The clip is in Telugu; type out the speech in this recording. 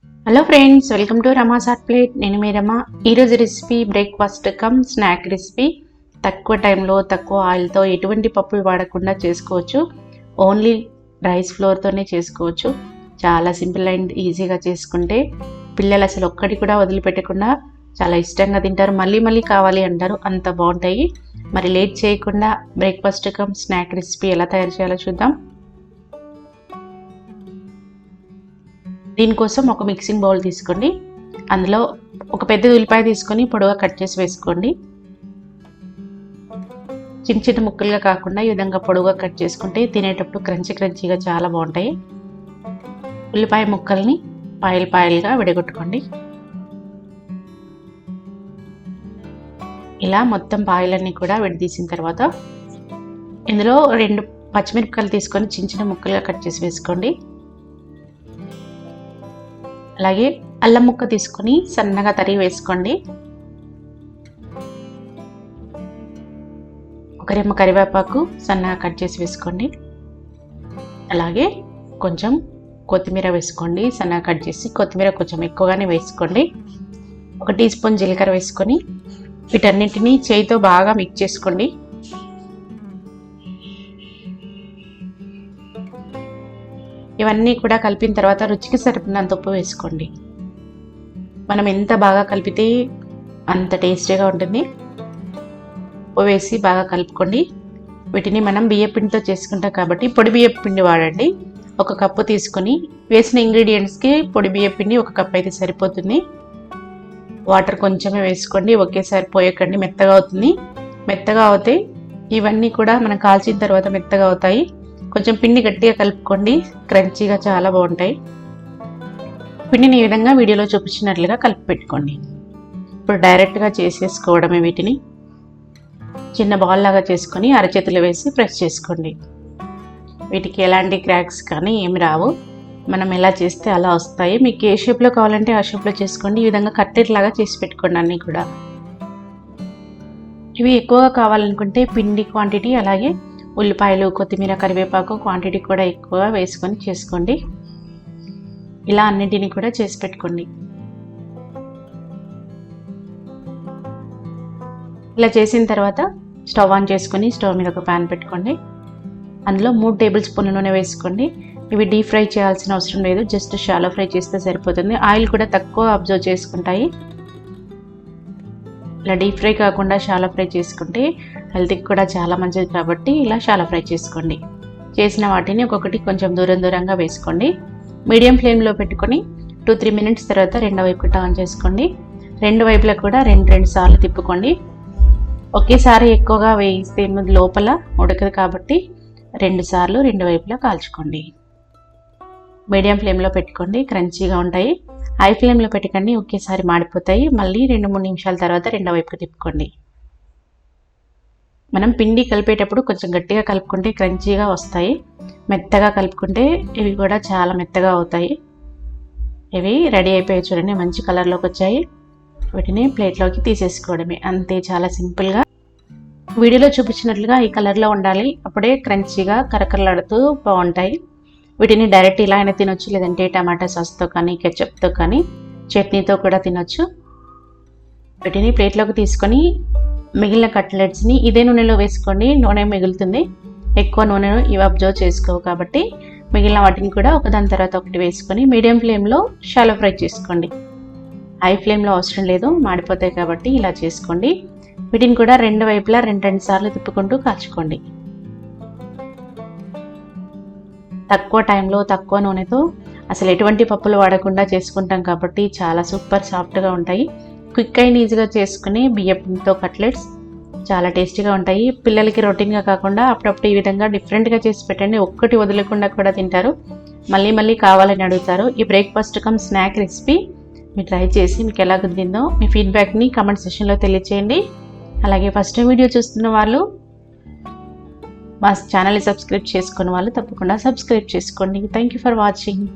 Hello friends, welcome to Rama's hot plate. నేను మీ రమ. ఈరోజు recipe breakfast come snack recipe. తక్కువ టైంలో తక్కువ ఆయిల్తో ఎటువంటి పప్పులు వాడకుండా చేసుకోవచ్చు. ఓన్లీ రైస్ ఫ్లోర్తోనే చేసుకోవచ్చు. చాలా సింపుల్ అండ్ ఈజీగా చేసుకుంటే పిల్లలు అసలు ఒక్కటి కూడా వదిలిపెట్టకుండా చాలా ఇష్టంగా తింటారు. మళ్ళీ మళ్ళీ కావాలి అంటారు, అంత బాగుంటాయి. మరి లేట్ చేయకుండా బ్రేక్ఫాస్ట్ కమ్ స్నాక్ రెసిపీ ఎలా తయారు చేయాలో చూద్దాం. దీనికోసం ఒక మిక్సింగ్ బౌల్ తీసుకోండి. అందులో ఒక పెద్ద ఉల్లిపాయ తీసుకొని పొడవుగా కట్ చేసి వేసుకోండి. చిన్న చిన్న ముక్కలుగా కాకుండా ఈ విధంగా పొడవుగా కట్ చేసుకుంటే తినేటప్పుడు క్రంచీగా చాలా బాగుంటాయి. ఉల్లిపాయ ముక్కల్ని పాయలుగా విడగొట్టుకోండి. ఇలా మొత్తం పాయలన్నీ కూడా విడదీసిన తర్వాత ఇందులో 2 పచ్చిమిరపకాయలు తీసుకొని చిన్న చిన్న ముక్కలుగా కట్ చేసి వేసుకోండి. అలాగే అల్లం ముక్క తీసుకొని సన్నగా తరిగి వేసుకోండి. ఒక రెమ్మ కరివేపాకు సన్నగా కట్ చేసి వేసుకోండి. అలాగే కొంచెం కొత్తిమీర వేసుకోండి, సన్నగా కట్ చేసి. కొత్తిమీర కొంచెం ఎక్కువగానే వేసుకోండి. 1 టీ స్పూన్ జీలకర్ర వేసుకొని వీటన్నిటిని చేయితో బాగా మిక్స్ చేసుకోండి. ఇవన్నీ కూడా కలిపిన తర్వాత రుచికి సరిపడినంత ఉప్పు వేసుకోండి. మనం ఎంత బాగా కలిపితే అంత టేస్టీగా ఉంటుంది. ఉప్పు వేసి బాగా కలుపుకోండి. వీటిని మనం బియ్యపిండితో చేసుకుంటాం కాబట్టి పొడి బియ్యపిండి వాడండి. 1 కప్పు తీసుకొని వేసిన ఇంగ్రీడియంట్స్కి పొడి బియ్యపిండి 1 కప్ అయితే సరిపోతుంది. వాటర్ కొంచెమే వేసుకోండి, ఒకేసారి పోయకండి, మెత్తగా అవుతుంది. మెత్తగా అవుతే ఇవన్నీ కూడా మనం కాల్చిన తర్వాత మెత్తగా అవుతాయి. కొంచెం పిండి గట్టిగా కలుపుకోండి, క్రంచీగా చాలా బాగుంటాయి. పిండిని ఈ విధంగా వీడియోలో చూపించినట్లుగా కలిపి పెట్టుకోండి. ఇప్పుడు డైరెక్ట్గా చేసేసుకోవడమే. వీటిని చిన్న బాల్ లాగా చేసుకొని అరచేతులు వేసి ప్రెస్ చేసుకోండి. వీటికి ఎలాంటి క్రాక్స్ కానీ ఏమి రావు. మనం ఎలా చేస్తే అలా వస్తాయి. మీకు ఏ షేప్లో కావాలంటే ఆ షేప్లో చేసుకోండి. ఈ విధంగా కట్టెట్ లాగా చేసి పెట్టుకోండి అన్నీ కూడా. ఇవి ఎక్కువగా కావాలనుకుంటే పిండి క్వాంటిటీ, అలాగే ఉల్లిపాయలు, కొత్తిమీర, కరివేపాకు క్వాంటిటీ కూడా ఎక్కువగా వేసుకొని చేసుకోండి. ఇలా అన్నింటినీ కూడా చేసి పెట్టుకోండి. ఇలా చేసిన తర్వాత స్టవ్ ఆన్ చేసుకొని స్టవ్ మీద ఒక ప్యాన్ పెట్టుకోండి. అందులో 3 టేబుల్ స్పూన్ల నూనె వేసుకోండి. ఇవి డీప్ ఫ్రై చేయాల్సిన అవసరం లేదు, జస్ట్ షాలో ఫ్రై చేస్తే సరిపోతుంది. ఆయిల్ కూడా తక్కువ అబ్జర్వ్ చేసుకుంటాయి. ఇలా డీప్ ఫ్రై కాకుండా షాలో ఫ్రై చేసుకుంటే హెల్త్కి కూడా చాలా మంచిది కాబట్టి ఇలా షాలో ఫ్రై చేసుకోండి. చేసిన వాటిని ఒక్కొక్కటి కొంచెం దూరంగా వేసుకోండి. మీడియం ఫ్లేమ్లో పెట్టుకొని 2-3 మినిట్స్ తర్వాత రెండో వైపు టర్న్ చేసుకోండి. 2 వైపులా కూడా 2 సార్లు తిప్పుకోండి. ఒకేసారి ఎక్కువగా వేయిస్తే లోపల ఉడకదు కాబట్టి 2 సార్లు 2 వైపులా కాల్చుకోండి. మీడియం ఫ్లేమ్లో పెట్టుకోండి, క్రంచీగా ఉంటాయి. హై ఫ్లేమ్లో పెట్టకండి, ఒకేసారి మాడిపోతాయి. మళ్ళీ 2-3 నిమిషాల తర్వాత రెండో వైపుకి తిప్పుకోండి. మనం పిండి కలిపేటప్పుడు కొంచెం గట్టిగా కలుపుకుంటే క్రంచీగా వస్తాయి. మెత్తగా కలుపుకుంటే ఇవి కూడా చాలా మెత్తగా అవుతాయి. ఇవి రెడీ అయిపోయి చూడండి, మంచి కలర్లోకి వచ్చాయి. వీటిని ప్లేట్లోకి తీసేసుకోవడమే, అంతే. చాలా సింపుల్గా వీడియోలో చూపించినట్లుగా ఈ కలర్లో ఉండాలి. అప్పుడే క్రంచీగా కరకరలాడుతూ బాగుంటాయి. వీటిని డైరెక్ట్ ఇలా అయినా తినొచ్చు, లేదంటే టమాటా సాస్తో కానీ కెచప్తో కానీ చట్నీతో కూడా తినొచ్చు. వీటిని ప్లేట్లోకి తీసుకొని మిగిలిన కట్లెట్స్ని ఇదే నూనెలో వేసుకోండి. నూనె మిగులుతుంది, ఎక్కువ నూనెను ఇవి అబ్జర్వ్ చేసుకోవు కాబట్టి మిగిలిన వాటిని కూడా ఒకదాని తర్వాత ఒకటి వేసుకొని మీడియం ఫ్లేమ్లో షాలో ఫ్రై చేసుకోండి. హై ఫ్లేమ్లో అవసరం లేదు, మాడిపోతాయి కాబట్టి ఇలా చేసుకోండి. వీటిని కూడా 2 వైపులా 2 సార్లు తిప్పుకుంటూ కాల్చుకోండి. తక్కువ టైంలో తక్కువ నూనెతో అసలు ఎటువంటి పప్పులు వాడకుండా చేసుకుంటాం కాబట్టి చాలా సూపర్ సాఫ్ట్గా ఉంటాయి. క్విక్ అండ్ ఈజీగా చేసుకుని బియ్యంతో కట్లెట్స్ చాలా టేస్టీగా ఉంటాయి. పిల్లలకి రొటీన్గా కాకుండా అప్పుడప్పుడు ఈ విధంగా డిఫరెంట్గా చేసి పెట్టండి, ఒక్కటి వదలకుండా కూడా తింటారు, మళ్ళీ కావాలని అడుగుతారు. ఈ బ్రేక్ఫాస్ట్ కమ్ స్నాక్ రెసిపీ మీరు ట్రై చేసి మీకు ఎలా కుదిరిందో మీ ఫీడ్బ్యాక్ని కామెంట్ సెక్షన్లో తెలియచేయండి. అలాగే ఫస్ట్ టైం వీడియో చూస్తున్న వాళ్ళు, మా ఛానల్ని సబ్స్క్రైబ్ చేసుకున్న వాళ్ళు తప్పకుండా సబ్స్క్రైబ్ చేసుకోండి. Thank you for watching.